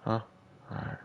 Huh? Alright. Alright.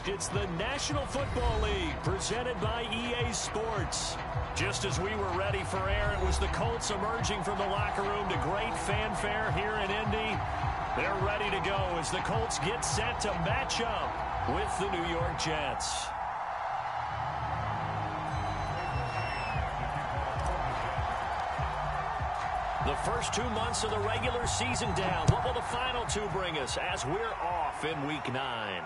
It's the National Football League presented by EA Sports. Just as we were ready for air, it was the Colts emerging from the locker room to great fanfare here in Indy. They're ready to go as the Colts get set to match up with the New York Jets. The first 2 months of the regular season down. What will the final two bring us as we're off in Week 9?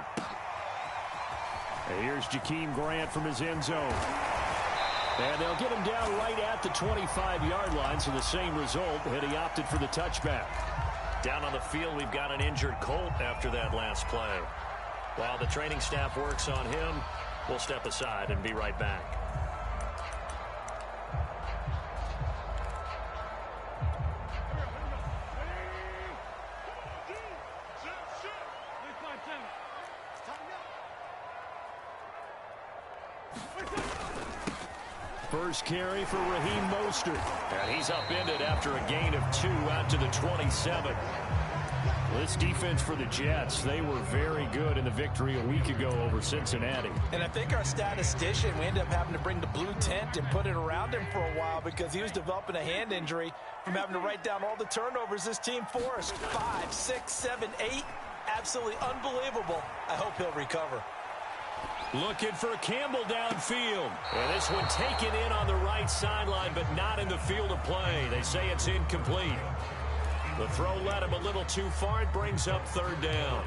Here's Jakeem Grant from his end zone. And they'll get him down right at the 25-yard line, so the same result had he opted for the touchback. Down on the field, we've got an injured Colt after that last play. While the training staff works on him, we'll step aside and be right back. First carry for Raheem Mostert. And he's upended after a gain of 2 out to the 27. This defense for the Jets, they were very good in the victory a week ago over Cincinnati. And I think our statistician, we ended up having to bring the blue tent and put it around him for a while because he was developing a hand injury from having to write down all the turnovers this team forced. 5, 6, 7, 8. Absolutely unbelievable. I hope he'll recover. Looking for Campbell downfield. And this one taken in on the right sideline, but not in the field of play. They say it's incomplete. The throw led him a little too far. It brings up third down.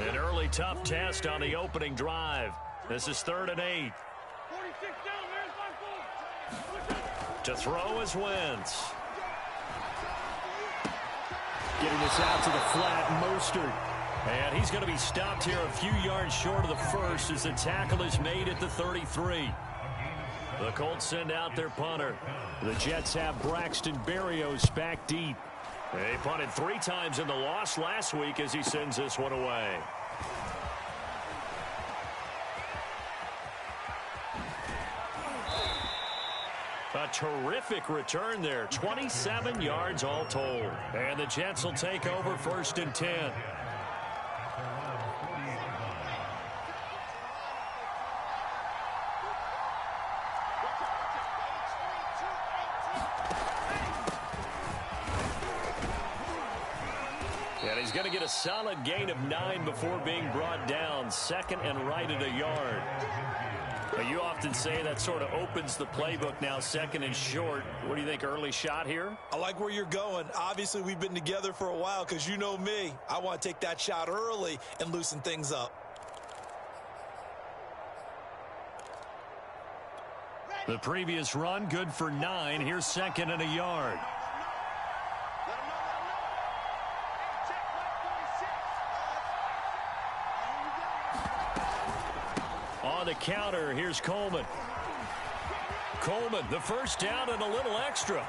An early tough test on the opening drive. This is 3rd and 8. To throw is Wentz. Getting this out to the flat, Mostert. And he's going to be stopped here a few yards short of the first as the tackle is made at the 33. The Colts send out their punter. The Jets have Braxton Berrios back deep. They punted 3 times in the loss last week as he sends this one away. A terrific return there. 27 yards all told. And the Jets will take over 1st and 10. And he's going to get a solid gain of 9 before being brought down. 2nd and right at a yard. But you often say that sort of opens the playbook now, 2nd and short. What do you think, early shot here? I like where you're going. Obviously, we've been together for a while because you know me. I want to take that shot early and loosen things up. The previous run, good for 9. Here's 2nd and a yard. the counter. Here's Coleman. Coleman, the first down and a little extra.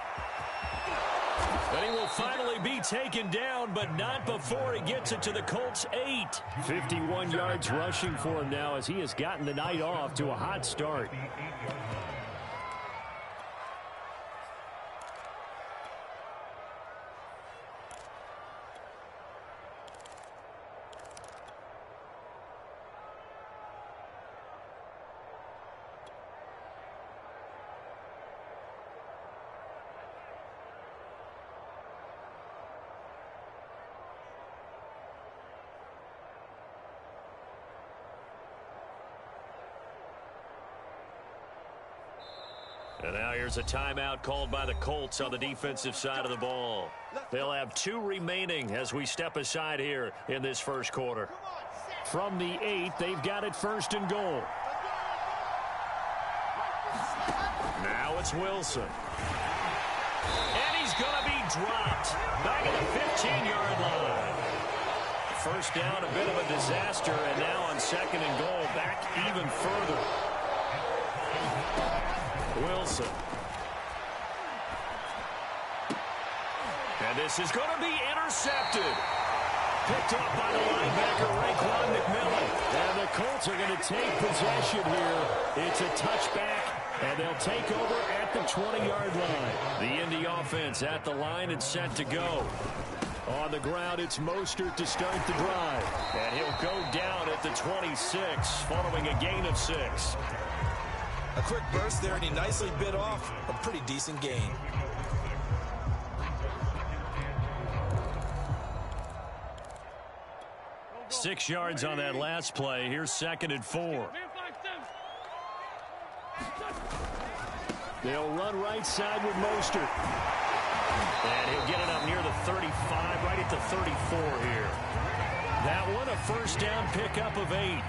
And he will finally be taken down, but not before he gets it to the Colts' 8. 51 yards rushing for him now as he has gotten the night off to a hot start. And now here's a timeout called by the Colts on the defensive side of the ball. They'll have 2 remaining as we step aside here in this first quarter. From the 8, they've got it first and goal. Now it's Wilson. And he's going to be dropped back at the 15-yard line. First down, a bit of a disaster, and now on second and goal, back even further. Wilson. And this is going to be intercepted. Picked up by the linebacker, Raekwon McMillan. And the Colts are going to take possession here. It's a touchback, and they'll take over at the 20-yard line. The Indy offense at the line and set to go. On the ground, it's Mostert to start the drive. And he'll go down at the 26, following a gain of 6. A quick burst there, and he nicely bit off a pretty decent gain. Six yards on that last play. Here's second and 4. They'll run right side with Mostert. And he'll get it up near the 35, right at the 34 here. That one, a first down pickup of 8.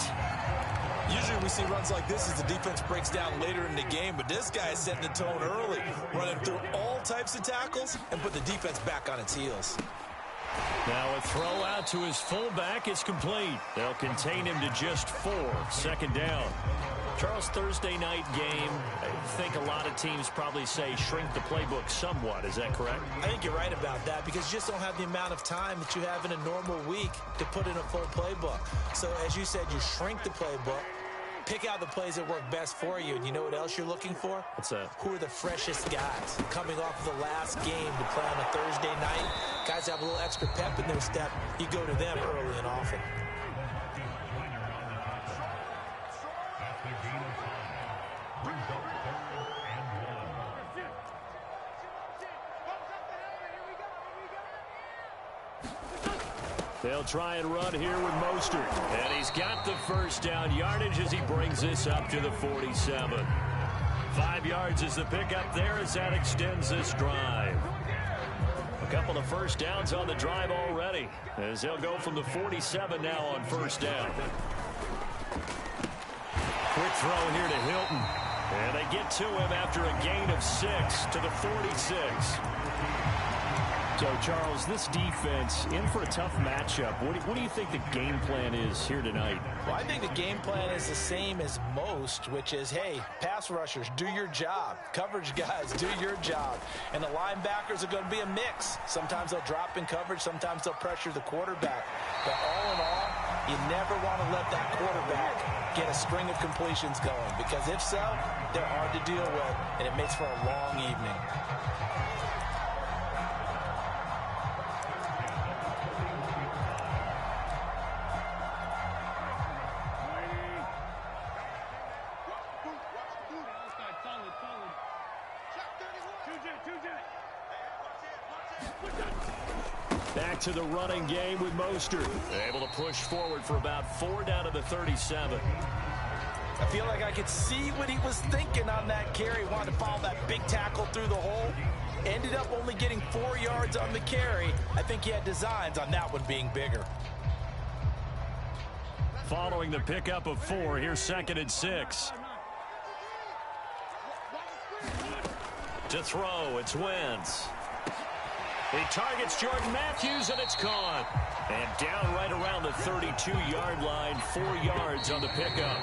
Usually we see runs like this as the defense breaks down later in the game, but this guy is setting the tone early, running through all types of tackles and put the defense back on its heels. Now a throw out to his fullback is complete. They'll contain him to just 4. Second down. Charles, Thursday night game, I think a lot of teams probably say shrink the playbook somewhat. Is that correct? I think you're right about that because you just don't have the amount of time that you have in a normal week to put in a full playbook. So as you said, you shrink the playbook, pick out the plays that work best for you. And you know what else you're looking for? What's that? Who are the freshest guys coming off of the last game to play on a Thursday night? Guys have a little extra pep in their step. You go to them early and often. They'll try and run here with Mostert. And he's got the first down yardage as he brings this up to the 47. 5 yards is the pickup there as that extends this drive. A couple of first downs on the drive already as they'll go from the 47 now on first down. Quick throw here to Hilton. And they get to him after a gain of 6 to the 46. So, Charles, this defense in for a tough matchup. What do you think the game plan is here tonight? Well, I think the game plan is the same as most, which is, hey, pass rushers, do your job. Coverage guys, do your job. And the linebackers are going to be a mix. Sometimes they'll drop in coverage. Sometimes they'll pressure the quarterback. But all in all, you never want to let that quarterback get a string of completions going. Because if so, they're hard to deal with, and it makes for a long evening. Back to the running game with Mostert. Able to push forward for about 4 down to the 37. I feel like I could see what he was thinking on that carry. Wanted to follow that big tackle through the hole. Ended up only getting 4 yards on the carry. I think he had designs on that one being bigger. Following the pickup of 4, here's second and 6. To throw, it's Wentz. He targets Jordan Matthews, and it's caught. And down right around the 32-yard line, 4 yards on the pickup.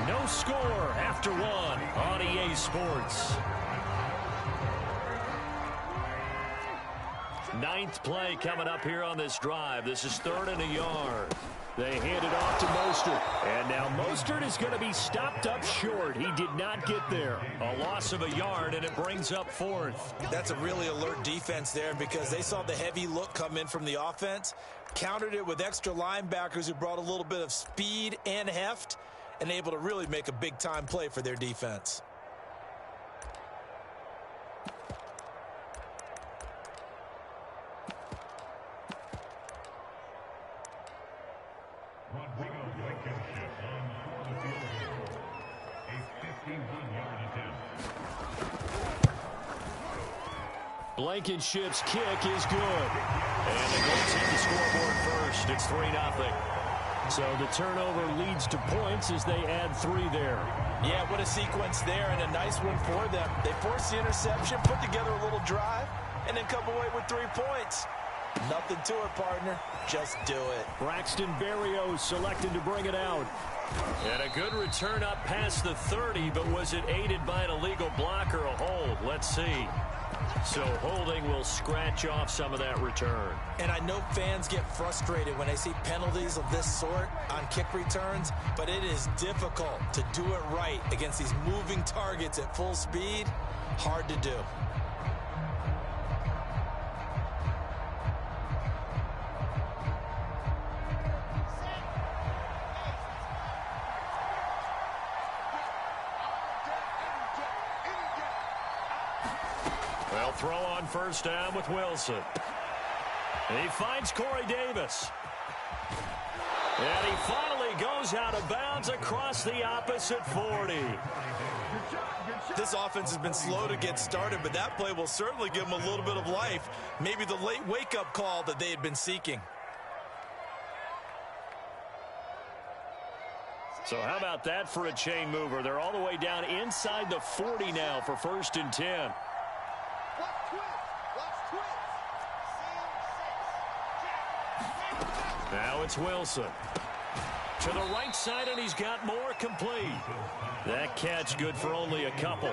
No score after one on EA Sports. Ninth play coming up here on this drive. This is 3rd and a yard. They hand it off to Mostert. And now Mostert is going to be stopped up short. He did not get there. A loss of a yard, and it brings up 4th. That's a really alert defense there because they saw the heavy look come in from the offense, countered it with extra linebackers who brought a little bit of speed and heft, and able to really make a big-time play for their defense. Blankenship's kick is good. And the Colts hit the scoreboard first. It's 3-0. So the turnover leads to points as they add 3 there. Yeah, what a sequence there, and a nice one for them. They forced the interception, put together a little drive, and then come away with 3 points. Nothing to it, partner. Just do it. Braxton Berrios selected to bring it out. And a good return up past the 30, but was it aided by an illegal block or a hold? Let's see. So holding will scratch off some of that return. And I know fans get frustrated when they see penalties of this sort on kick returns, but it is difficult to do it right against these moving targets at full speed. Hard to do. They'll throw on first down with Wilson. And he finds Corey Davis. And he finally goes out of bounds across the opposite 40. This offense has been slow to get started, but that play will certainly give them a little bit of life. Maybe the late wake-up call that they had been seeking. So how about that for a chain mover? They're all the way down inside the 40 now for 1st and 10. Now it's Wilson. To the right side, and he's got more complete. That catch good for only a couple.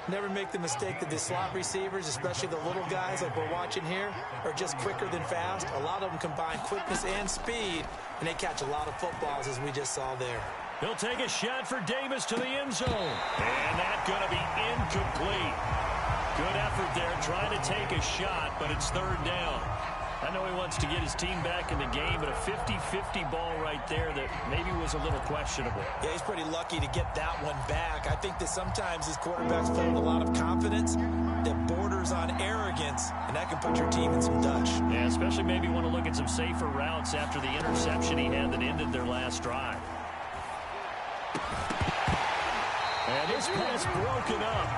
Never make the mistake that the slot receivers, especially the little guys like we're watching here, are just quicker than fast. A lot of them combine quickness and speed, and they catch a lot of footballs, as we just saw there. He'll take a shot for Davis to the end zone. And that's going to be incomplete. Good effort there trying to take a shot, but it's 3rd down. I know he wants to get his team back in the game, but a 50-50 ball right there that maybe was a little questionable. Yeah, he's pretty lucky to get that one back. I think that sometimes his quarterbacks play with a lot of confidence that borders on arrogance, and that can put your team in some Dutch. Yeah, especially maybe want to look at some safer routes after the interception he had that ended their last drive. And this pass broken up.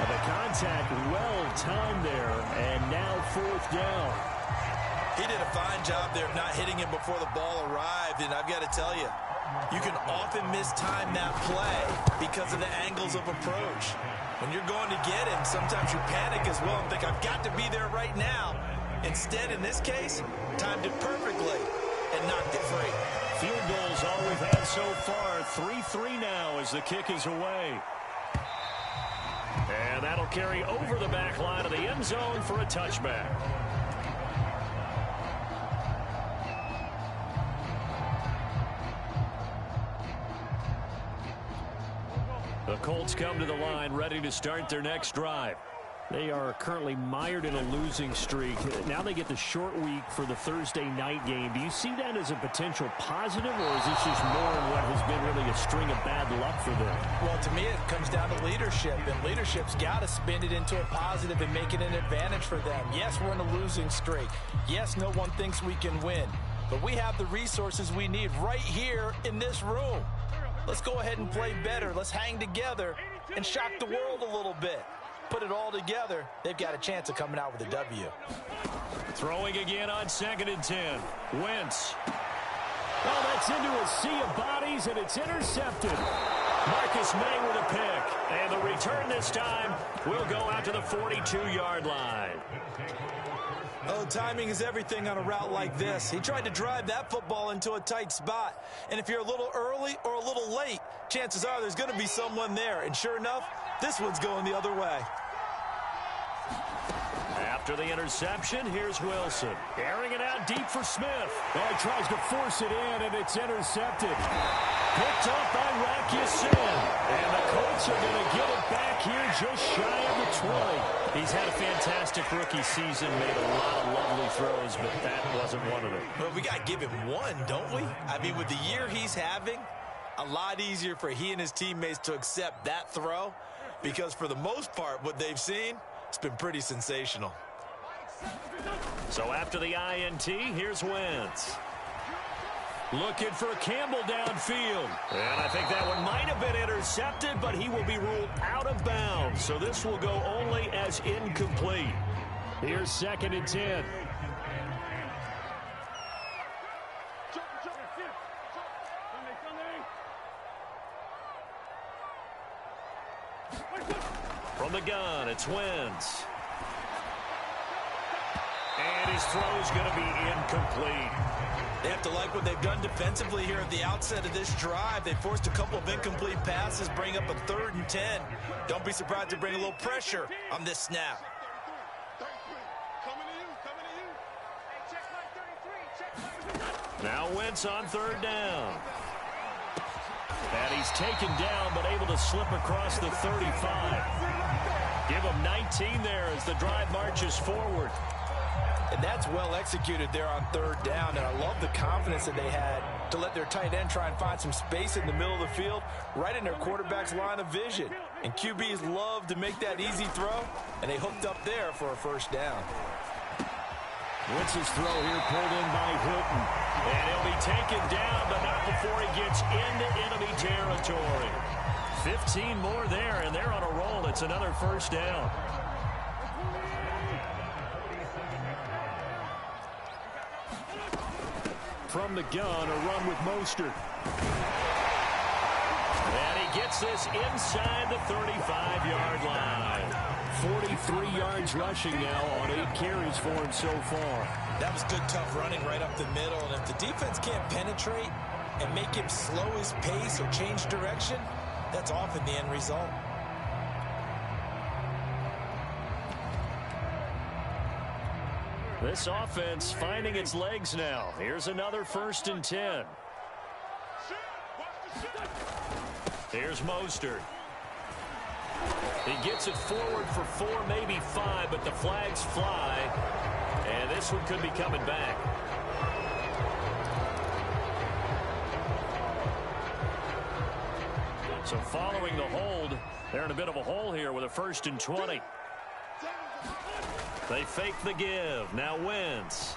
The contact well timed there, and now 4th down. He did a fine job there of not hitting him before the ball arrived, and I've got to tell you, you can often mistime that play because of the angles of approach. When you're going to get him, sometimes you panic as well and think, I've got to be there right now. Instead, in this case, timed it perfectly and knocked it free. Field goals all we've had so far. 3-3 now as the kick is away. And that'll carry over the back line of the end zone for a touchback. The Colts come to the line ready to start their next drive. They are currently mired in a losing streak. Now they get the short week for the Thursday night game. Do you see that as a potential positive, or is this just more in what has been really a string of bad luck for them? Well, to me, it comes down to leadership, and leadership's got to spin it into a positive and make it an advantage for them. Yes, we're in a losing streak. Yes, no one thinks we can win, but we have the resources we need right here in this room. Let's go ahead and play better. Let's hang together and shock the world a little bit. Put it all together, they've got a chance of coming out with a W. Throwing again on 2nd and 10. Wentz. Oh, that's into a sea of bodies, and it's intercepted. Marcus May with a pick. And the return this time will go out to the 42-yard line. Oh, timing is everything on a route like this. He tried to drive that football into a tight spot. And if you're a little early or a little late, chances are there's going to be someone there. And sure enough, this one's going the other way. After the interception, here's Wilson. Airing it out deep for Smith. Oh, he tries to force it in, and it's intercepted. Picked up by Rakisin. And the Colts are going to get it back here just shy of the 20. He's had a fantastic rookie season, made a lot of lovely throws, but that wasn't one of them. Well, we got to give him one, don't we? I mean, with the year he's having, a lot easier for he and his teammates to accept that throw, because for the most part, what they've seen, it's been pretty sensational. So after the INT, here's Wentz. Looking for Campbell downfield. And I think that one might have been intercepted, but he will be ruled out of bounds. So this will go only as incomplete. Here's 2nd and 10. From the gun, it's Wentz. And his throw's going to be incomplete. They have to like what they've done defensively here at the outset of this drive. They forced a couple of incomplete passes, bring up a 3rd and 10. Don't be surprised to bring a little pressure on this snap. Now Wentz on 3rd down. And he's taken down, but able to slip across the 35. Give him 19 there as the drive marches forward. And that's well executed there on 3rd down. And I love the confidence that they had to let their tight end try and find some space in the middle of the field, right in their quarterback's line of vision. And QBs love to make that easy throw, and they hooked up there for a 1st down. Wentz's throw here pulled in by Hilton. And he'll be taken down, but not before he gets into enemy territory. 15 more there, and they're on a roll. It's another 1st down. From the gun, a run with Mostert. And he gets this inside the 35-yard line. 43 yards rushing now on 8 carries for him so far. That was good, tough running right up the middle. And if the defense can't penetrate and make him slow his pace or change direction, that's often the end result. This offense finding its legs now. Here's another 1st and 10. Here's Mostert. He gets it forward for 4, maybe 5, but the flags fly. And this one could be coming back. So following the hold, they're in a bit of a hole here with a 1st and 20. They fake the give. Now Wentz.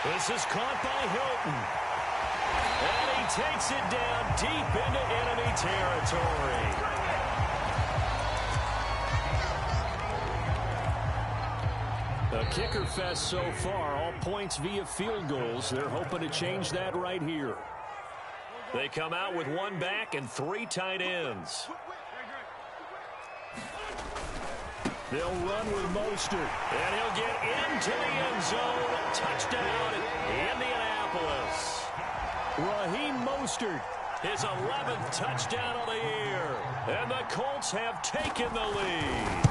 This is caught by Hilton. And he takes it down deep into enemy territory. A kicker fest so far. All points via field goals. They're hoping to change that right here. They come out with 1 back and 3 tight ends. They'll run with Mostert. And he'll get into the end zone. Touchdown, Indianapolis. Raheem Mostert. His 11th touchdown of the year. And the Colts have taken the lead.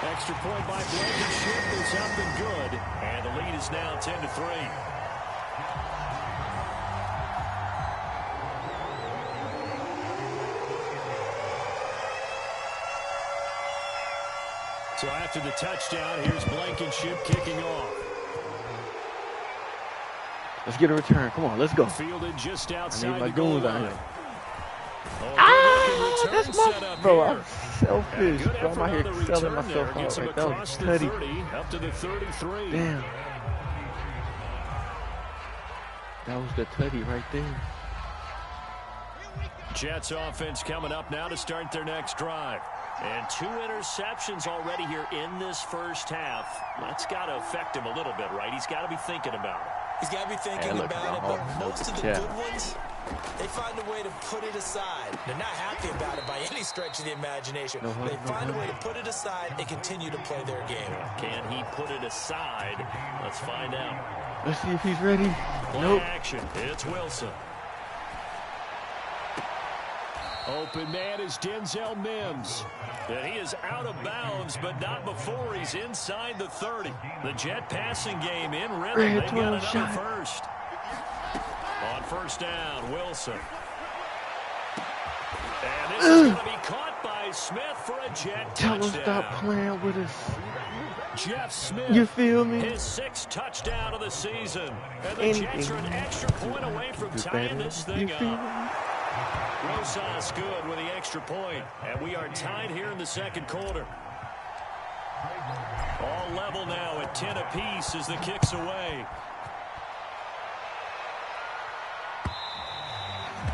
Extra point by Blankenship is up and good. And the lead is now 10-3. So after the touchdown, here's Blankenship kicking off. Let's get a return. Come on, let's go. Fielded just I outside need my the goal goons out line. here. Oh, That's my... Bro, I'm selfish. Bro, I'm out here selling myself out. Gets him Right? That was across the petty. 30, up to the 33. Damn. That was the tutty right there. Jets offense coming up now to start their next drive. And 2 interceptions already here in this first half. That's got to affect him a little bit, right? He's got to be thinking about it. He's got to be thinking about it, but most of the good ones They find a way to put it aside. They're not happy about it by any stretch of the imagination. They find a way to put it aside and continue to play their game. Can he put it aside? Let's find out. Let's see if he's ready. Nope. Action. It's Wilson. Open man is Denzel Mims. And he is out of bounds, but not before he's inside the 30. The Jet passing game in rhythm. They got another first. On first down, Wilson. And this is going to be caught by Smith for a Jet touchdown. Tell him stop playing with us. Jeff Smith, you feel me? His 6th touchdown of the season. And the Jets are an extra point away from tying this thing up. Rosas good with the extra point. And we are tied here in the second quarter. All level now at 10 apiece as the kick's away.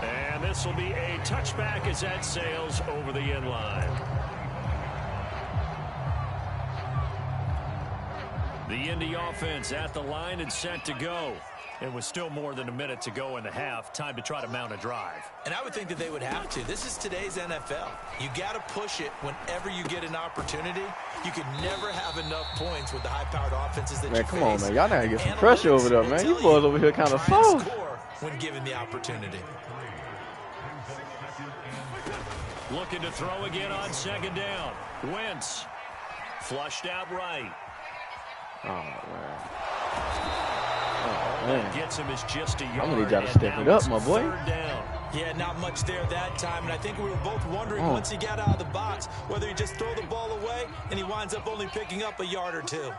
And this will be a touchback as that sails over the end line. The Indy offense at the line and set to go. It was still more than a minute to go in the half. Time to try to mount a drive. And I would think that they would have to. This is today's NFL. You got to push it whenever you get an opportunity. You could never have enough points with the high-powered offenses that you face. Man, come on, man. Y'all gotta get some pressure over there, man. You boys over here kind of soft. When given the opportunity. Looking to throw again on second down. Wentz. Flushed out right. Oh, man. Oh, man. Gets him is just a yard. I'm gonna need y'all to step it up, my boy. Yeah, not much there that time. And I think we were both wondering once he got out of the box whether he just throw the ball away and he winds up only picking up a yard or two.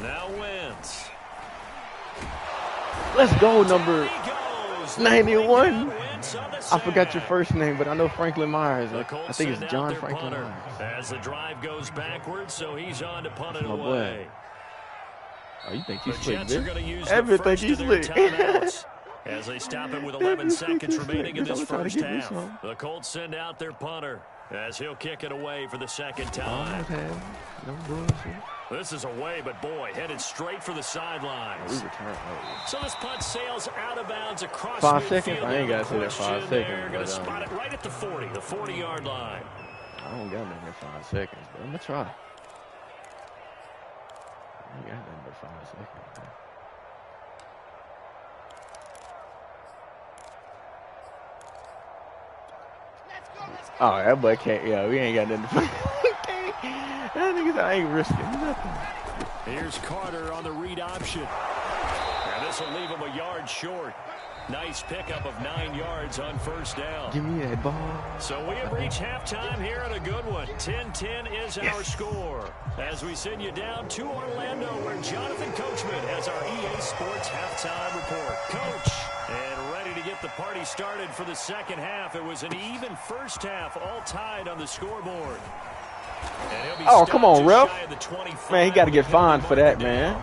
Now Wentz. Let's go, number 91. I forgot your first name, but I know Franklin Myers. I think it's John Franklin Myers. As the drive goes backwards, so he's on to punt it away. Oh, you think he's slick, bitch? Everything he's slick. As they stop it with 11 seconds remaining in this first half. The Colts send out their punter as he'll kick it away for the second time. This is away, but boy, headed straight for the sidelines. So this punt sails out of bounds across 5 seconds? I ain't got to say that 5 seconds. They're going to spot it right at the 40, the 40-yard line. I don't got nothing but 5 seconds, but I'm going to try. I ain't got nothing but 5 seconds, man. Oh, that boy can't. Yeah, we ain't got nothing to that nigga said I ain't risking nothing. Here's Carter on the read option. And this will leave him a yard short. Nice pickup of 9 yards on first down. Give me that ball. So we have reached halftime here in a good one. 10-10 is our score. As we send you down to Orlando, where Jonathan Coachman has our EA Sports halftime report. Coach, and ready to get the party started for the second half. It was an even first half, all tied on the scoreboard. Oh, come on, ref. Man, he got to get fined for that, man.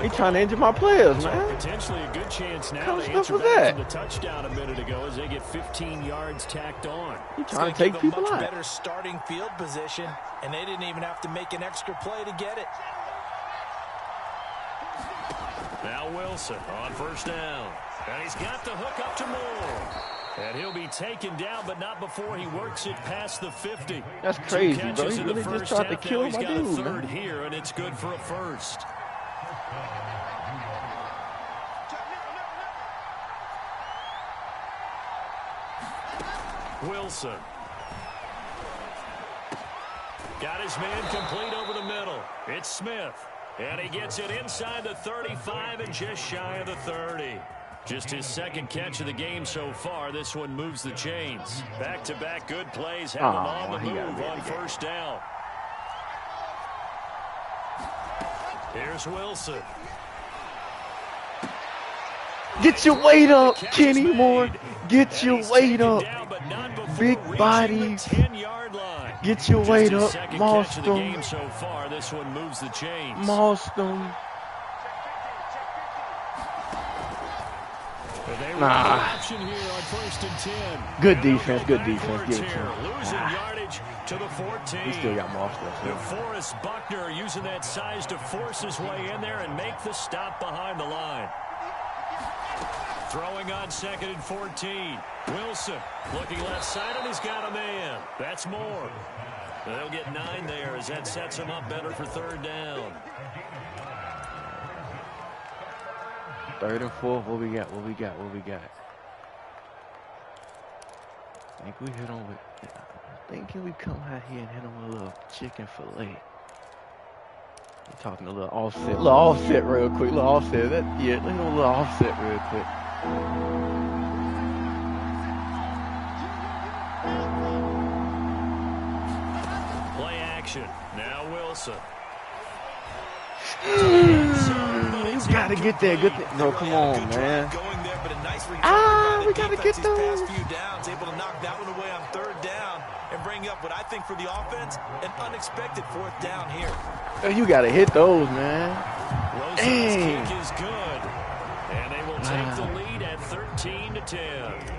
He trying to injure my players, man. Potentially a good chance now to answer was back that? from the touchdown a minute ago as they get 15 yards tacked on. He trying to take people out. Much better starting field position, and they didn't even have to make an extra play to get it. Now Wilson on first down. And he's got the hook up to Moore. And he'll be taken down, but not before he works it past the 50. That's crazy, bro. He really just tried to kill my dude, man. He's got a third here, and it's good for a first. Wilson. Got his man complete over the middle. It's Smith. And he gets it inside the 35 and just shy of the 30. Just his second catch of the game so far. This one moves the chains. Back-to-back good plays have him on the move on first down. Here's Wilson. Get your weight up, Kenny Moore. Get your weight up. Big bodies. Get your weight up, Marston. So far, this one moves the chains. Marston. Nah. Good defense. Good defense. Give it to him. Losing yardage to the 14. He still got more stuff. DeForest Buckner using that size to force his way in there and make the stop behind the line. Throwing on 2nd and 14. Wilson looking left side, and he's got a man. That's more. They'll get 9 there as that sets him up better for 3rd down. 3rd and 4. What we got? What we got? What we got? I think we hit him with. I think can we come out here and hit him with a little chicken fillet? I'm talking a little offset. Little offset real quick. Little offset. That yeah. Let's hit him a little offset real quick. Play action. Now Wilson. You gotta get there. Good. No, come on, man. We gotta get those. Past few downs, able to knock that one away on 3rd down and bring up what I think for the offense an unexpected 4th down here. You gotta hit those, man. Wilson's kick is good, and they will take the lead at 13-10.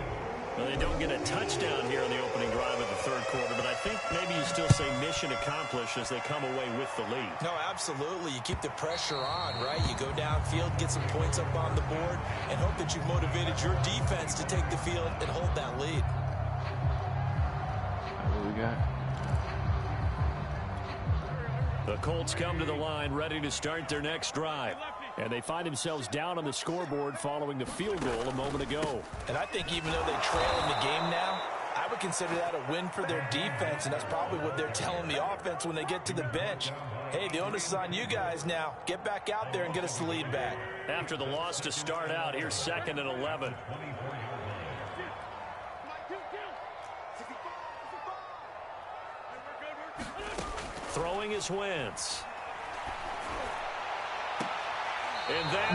Well, they don't get a touchdown here in the opening drive of the 3rd quarter, but I think maybe you still say mission accomplished as they come away with the lead. No, absolutely. You keep the pressure on, right? You go downfield, get some points up on the board, and hope that you've motivated your defense to take the field and hold that lead. What we got? The Colts come to the line ready to start their next drive. And they find themselves down on the scoreboard following the field goal a moment ago. And I think even though they trail in the game now, I would consider that a win for their defense, and that's probably what they're telling the offense when they get to the bench. Hey, the onus is on you guys now. Get back out there and get us the lead back. After the loss to start out, here's 2nd and 11. Throwing is Wentz.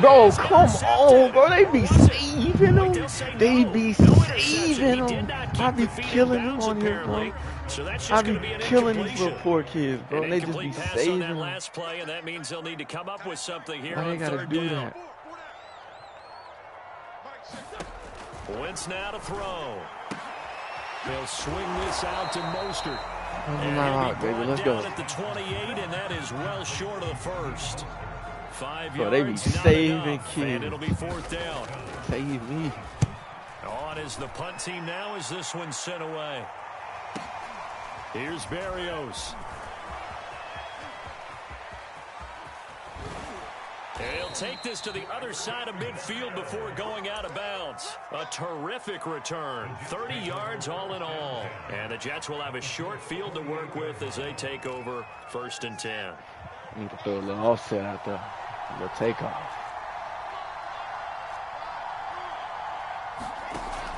Bro, come on, bro. They be saving them. They be saving them. I be killing them on here, bro. I be killing these little poor kids, bro. And they just be saving them. Last play, and that means they'll need to come up with something here. Why they gotta do that? Wentz now to throw. They'll swing this out to Mostert. Out, baby. Let's go. At the 28, and that is well short of the first. 5 bro, yards, they be saving kids. And it'll be 4th down. Save me. On is the punt team now as this one's sent away. Here's Berrios. He'll take this to the other side of midfield before going out of bounds. A terrific return. 30 yards all in all. And the Jets will have a short field to work with as they take over 1st and 10. Need to throw a little offset out there. A little takeoff.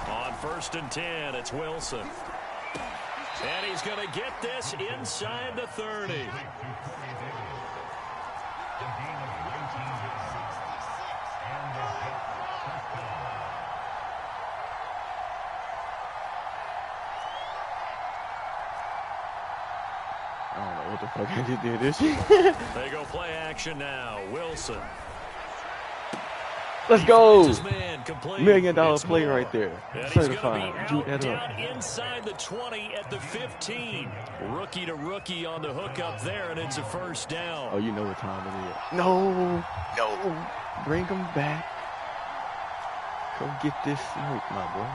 On 1st and 10, it's Wilson. And he's going to get this inside the 30. I don't know what the fuck I just did this. They go play action now. Wilson. Let's go. $1 million play right there. Certified. Juke that up. Inside the 20 at the 15. Rookie to rookie on the hook up there, and it's a 1st down. Oh, you know what time it is. No. Bring him back. Come get this smoke, my boy.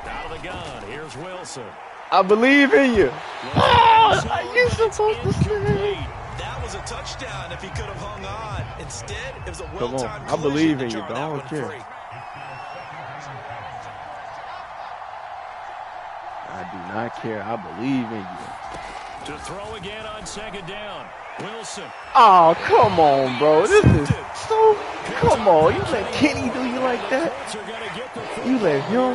Out of the gun. Here's Wilson. I believe in you. Oh, you supposed to say. That was a touchdown if he could have hung on. Instead, it was a Come well-timed on. I believe in you, but I don't care. I do not care. I believe in you. To throw again on 2nd down. Wilson. Oh, come on, bro. This is so... Come on. You let Kenny do you like that? You let him...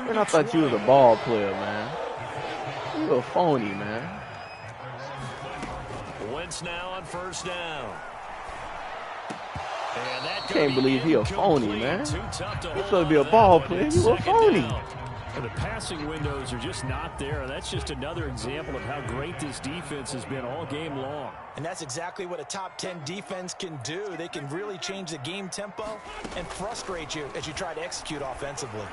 Man, I thought you was a ball player, man. You a phony, man. Wentz now on 1st down. Can't believe he a phoney, man. He's supposed to be a ball player. You a phony. The passing windows are just not there. That's just another example of how great this defense has been all game long. And that's exactly what a top 10 defense can do. They can really change the game tempo and frustrate you as you try to execute offensively.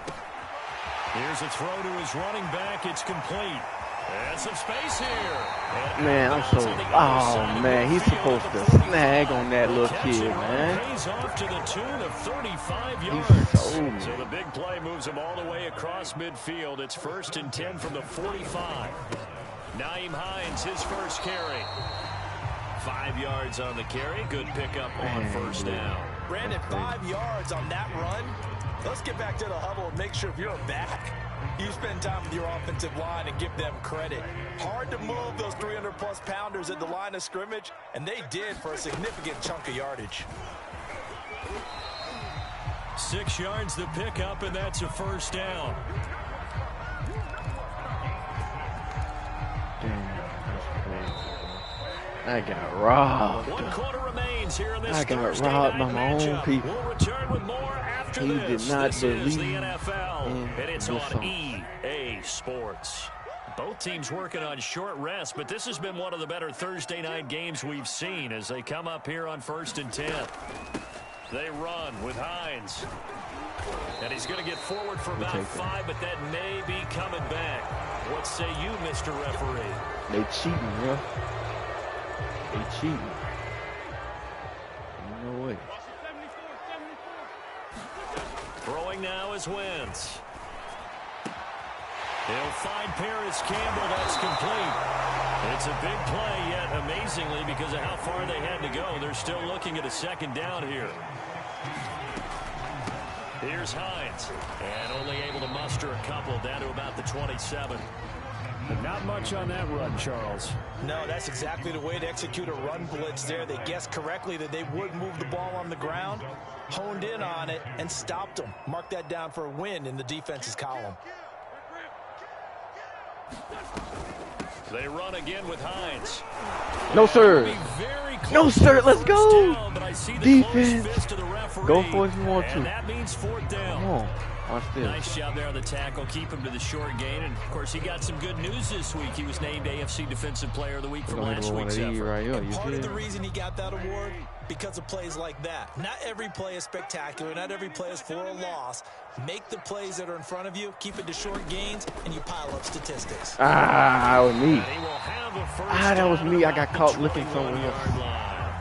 Here's a throw to his running back. It's complete. And some space here. Man, I'm so... Oh, man, he's supposed to snag on that little kid, man. Pays off to the tune of 35 yards. So the big play moves him all the way across midfield. It's 1st and 10 from the 45. Nyheim Hines, his first carry. 5 yards on the carry. Good pickup on first down. Brandon, 5 yards on that run. Let's get back to the huddle and make sure if you're back, you spend time with your offensive line and give them credit. Hard to move those 300-plus pounders at the line of scrimmage, and they did for a significant chunk of yardage. 6 yards the pickup, and that's a first down. I got robbed. 1 quarter remains here in this I got Thursday robbed night by my own matchup. people. We'll return with more after He this. did not This is the believe NFL, and it's in on this song. EA Sports. Both teams working on short rest, but this has been one of the better Thursday night games we've seen as they come up here on 1st and 10. They run with Hines. And he's going to get forward for about 5, but that may be coming back. What say you, Mr. Referee? They cheating, bro. They cheating. No way. Throwing now is Wentz. He'll find Paris Campbell. That's complete. It's a big play, yet amazingly, because of how far they had to go, they're still looking at a 2nd down here. Here's Hines, and only able to muster a couple down to about the 27. But not much on that run, Charles. No, that's exactly the way to execute a run blitz there. They guessed correctly that they would move the ball on the ground, honed in on it, and stopped them. Mark that down for a win in the defense's column. They run again with Hines. No, sir. No, sir. Let's go. Down, but I see the defense. close fist of the referee, Go for it if you want to. And that means 4th down. Come on. Watch this. Nice job there on the tackle. Keep him to the short gain. And, of course, he got some good news this week. He was named AFC Defensive Player of the Week for last week's effort. Right here, and part of the reason he got that award, because of plays like that. Not every play is spectacular. Not every play is for a loss. Make the plays that are in front of you, keep it to short gains, and you pile up statistics. That was me. That was me. I got caught looking somewhere else.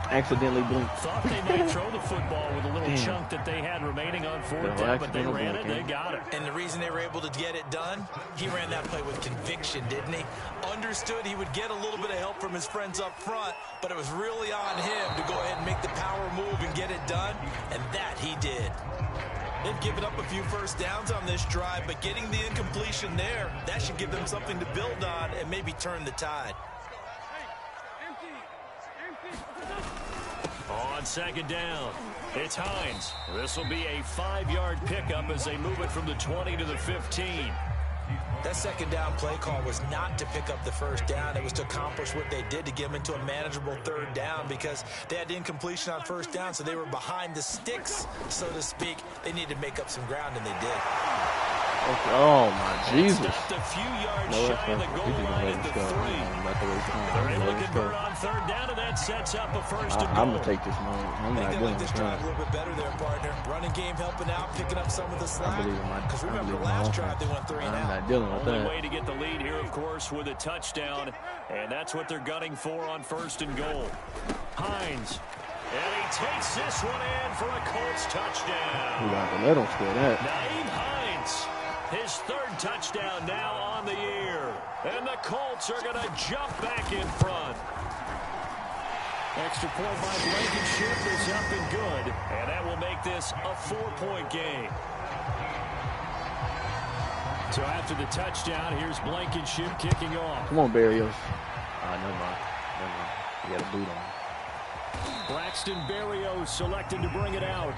Accidentally blinked. Thought they might throw the football with a little chunk that they had remaining on 4th down, but they ran it, they got it. And the reason they were able to get it done, he ran that play with conviction, didn't he? Understood he would get a little bit of help from his friends up front, but it was really on him to go ahead and make the power move and get it done, and that he did. They've given up a few first downs on this drive, but getting the incompletion there, that should give them something to build on and maybe turn the tide. On 2nd down, it's Hines. This will be a 5-yard pickup as they move it from the 20 to the 15. That 2nd down play call was not to pick up the first down. It was to accomplish what they did to get them into a manageable 3rd down because they had incompletion on 1st down, so they were behind the sticks, so to speak. They needed to make up some ground, and they did. Oh, my Jesus. Just a few yards shy of the goal line at the 3. They're able to convert on 3rd down, and that sets up a 1st and goal. I'm going to take this moment. I'm not They doing like this drive a little bit better there, partner. Running game helping out, picking up some of the slack. Because remember, last drive they went 3 and out. I'm not dealing with Only that. way to get the lead here, of course, with a touchdown, and that's what they're gunning for on 1st and goal. Hines, and he takes this one in for a Colts touchdown. We're not going to let him score that. Nyheim Hines, his 3rd touchdown now on the year, and the Colts are going to jump back in front. Extra point by Blankenship is up and good, and that will make this a 4-point game. So after the touchdown, here's Blankenship kicking off. Come on, Barrios. Never mind. He got a boot on. Braxton Berrios selected to bring it out.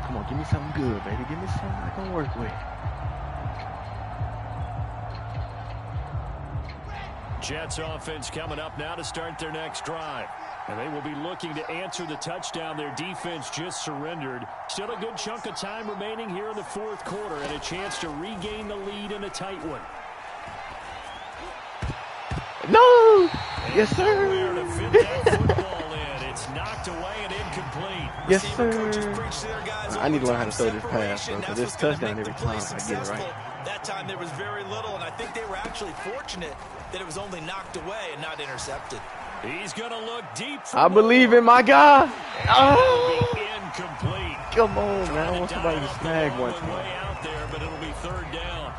Come on, give me something good, baby. Give me something I can work with. Jets offense coming up now to start their next drive. And they will be looking to answer the touchdown their defense just surrendered. Still a good chunk of time remaining here in the fourth quarter and a chance to regain the lead in a tight one. No! Yes, sir! It's knocked away and incomplete. Yes, sir! I need to learn how to throw this pass, bro, because it's touchdown every time I get it right. That time there was very little, and I think they were actually fortunate that it was only knocked away and not intercepted. He's going to look deep. I believe in my guy. Oh. Incomplete. Come on, man. I want somebody to snag one time. Way out there, but it'll be third down.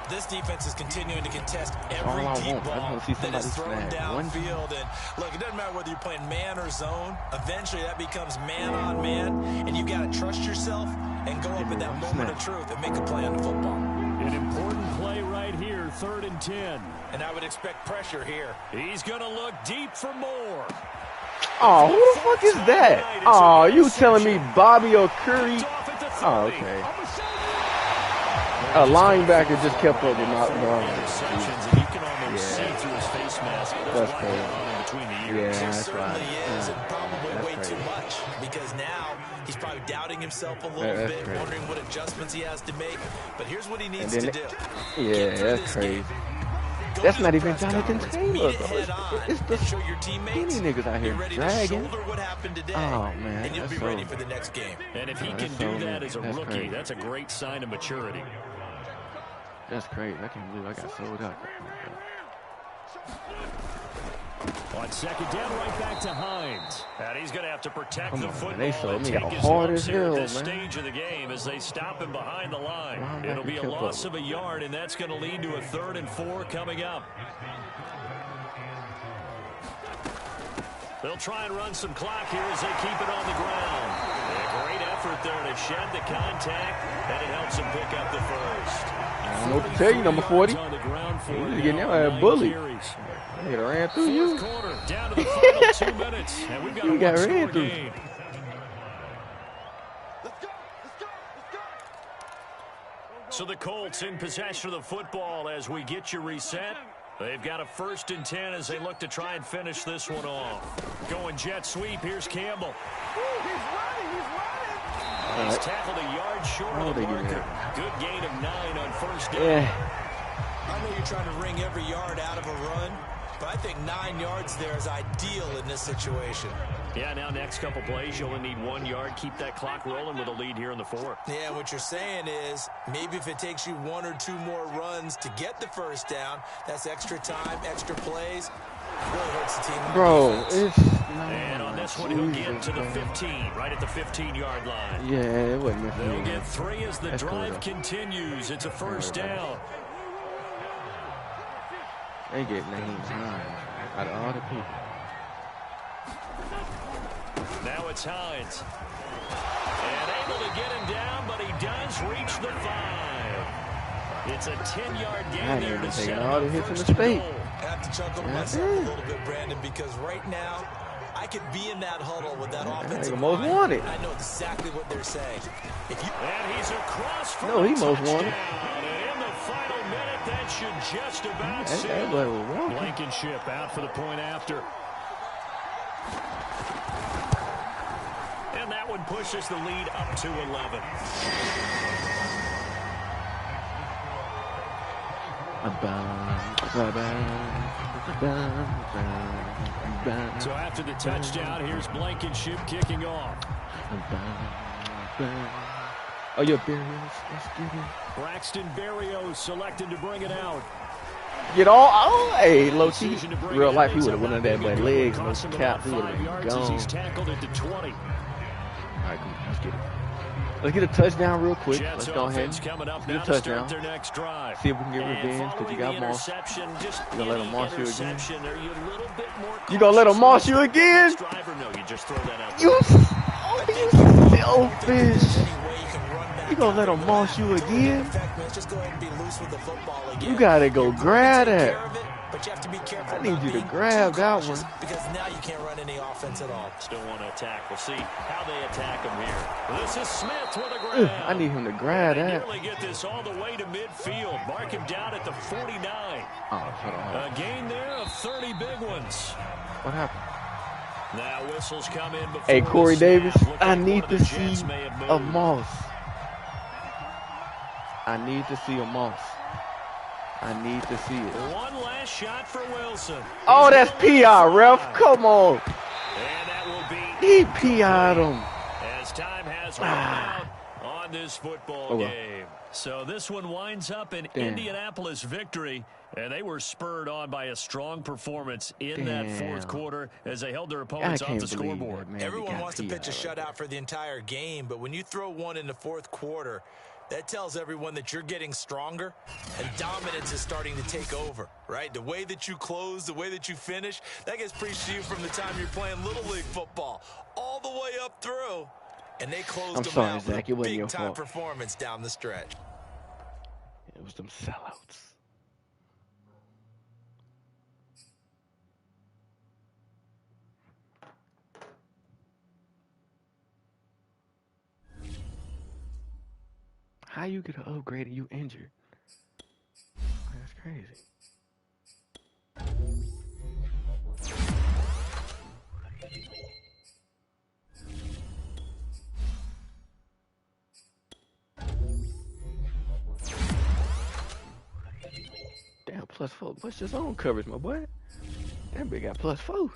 This defense is continuing to contest every deep ball that is thrown downfield. And look, it doesn't matter whether you're playing man or zone. Eventually, that becomes man on man, and you got to trust yourself and go up at that moment of truth and make a play on the football. An important play right here, 3rd and 10. And I would expect pressure here. He's going to look deep for more. Oh, who the fuck is that? Oh, you telling me Bobby or Curry? Oh, okay. A linebacker just kept up with my ball. You can almost see through his face mask. That's crazy. Between the ears. Yeah, There that's certainly right. is, and probably way too much, because now he's probably doubting himself a little bit, crazy. wondering what adjustments he has to make. But here's what he needs to do. Yeah, that's crazy. That's not even Jonathan Taylor, though. It's the skinny niggas out here dragging. Oh, man, and you'll be ready for the next game. And if he can do that as a rookie, that's a great sign of maturity. That's crazy. I can't believe I got sold out. On second down, right back to Hines. And he's going to have to protect the football. They showed and me take how his hard lumps as here hell, at this man. stage of the game as they stop him behind the line. It'll be a loss of a yard, and that's going to lead to a 3rd and 4 coming up. They'll try and run some clock here as they keep it on the ground. A great effort there to shed the contact, and it helps him pick up the first. I don't know what to tell you, number 40. You're getting your ass bullied. He ran through you. Down to the final 2 minutes, and we've got You a got one-score ran through. game. So the Colts in possession of the football as we get you reset. They've got a 1st and 10 as they look to try and finish this one off. Going jet sweep. Here's Campbell. He's tackled a yard short of the marker. Good gain of 9 on 1st down. Yeah. I know you're trying to wring every yard out of a run, but I think 9 yards there is ideal in this situation. Yeah, now next couple plays, you'll only need 1 yard. Keep that clock rolling with a lead here in the 4th. Yeah, what you're saying is maybe if it takes you 1 or 2 more runs to get the 1st down, that's extra time, extra plays. Really hurts the team. Bro, it's... And on this one, he'll get to the 15, right at the 15-yard line. Yeah, it wasn't They'll get 3 as the drive continues. It's a 1st down. They get names out of all the people. Now it's Hines. And able to get him down, but he does reach the 5. It's a 10-yard gain there to set all the hits in the space. I have to chuckle to myself a little bit, Brandon, because right now I could be in that huddle with that offensive most line. wanted. I know exactly what they're saying. And he's across for No, he most wanted. And in the final minute, that should just about seal it. Blankenship out for the point after. And that one pushes the lead up to 11. So after the touchdown, here's Blankenship kicking off. Oh, you're Berrios. Let's get it. Braxton Berrios selected to bring it out. Get all, oh, hey, low key. Real life, he would have went on that by legs, no cap, he would have been gone. He's tackled it to 20. All right, come on, let's get it. Let's get a touchdown real quick. Let's go ahead. Get a touchdown. See if we can get revenge, because you got Moss. You gonna let him Moss you again? You gonna let him Moss you again? You selfish. You gonna let him Moss you again? You gotta go grab that. I need you to grab that one. Because now you can't run any offense at all. Still want to attack. We'll see how they attack him here. This is Smith with a grab. I need him to grab that. Nearly get this all the way to midfield. Mark him down at the 49. Oh, hold on. A gain there of 30 big ones. What happened? Now whistles come in before Hey, Corey the snap. Davis, Looked I like one need of to the see Jets may have a moved. Moss. I need to see a Moss. I need to see it. One last shot for Wilson. Oh, He's that's gonna let it P.I., ref. fly. Come on. And that will be He P.I.'d him. as time has run out on this football game. So this one winds up an Indianapolis victory, and they were spurred on by a strong performance in that fourth quarter as they held their opponents off the scoreboard. Everyone wants to pitch a shutout for the entire game, but when you throw one in the fourth quarter, that tells everyone that you're getting stronger and dominance is starting to take over, right? The way that you close, the way that you finish, that gets preached to you from the time you're playing Little League football all the way up through. And they closed them out Zach, with a big-time performance down the stretch. It was them sellouts. How you get an upgrade and you injured? That's crazy. Damn, +4. What's your zone coverage, my boy? That big got +4.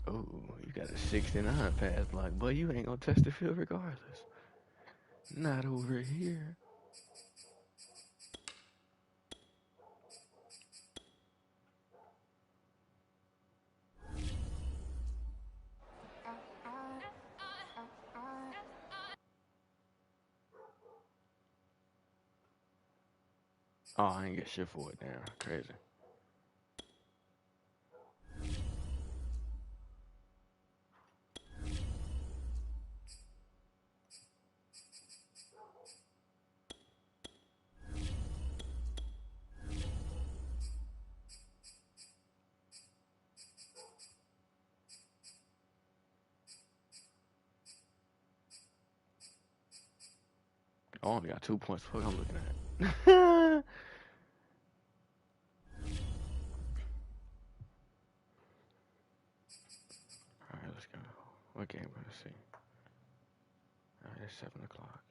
Oh, you got a 69 pass block, boy. You ain't gonna touch the field regardless. Not over here. Oh, I ain't get shit for it. Damn, crazy. I only got 2 points. What I'm looking at. All right, let's go. What game? Let's see. All right, it's 7 o'clock.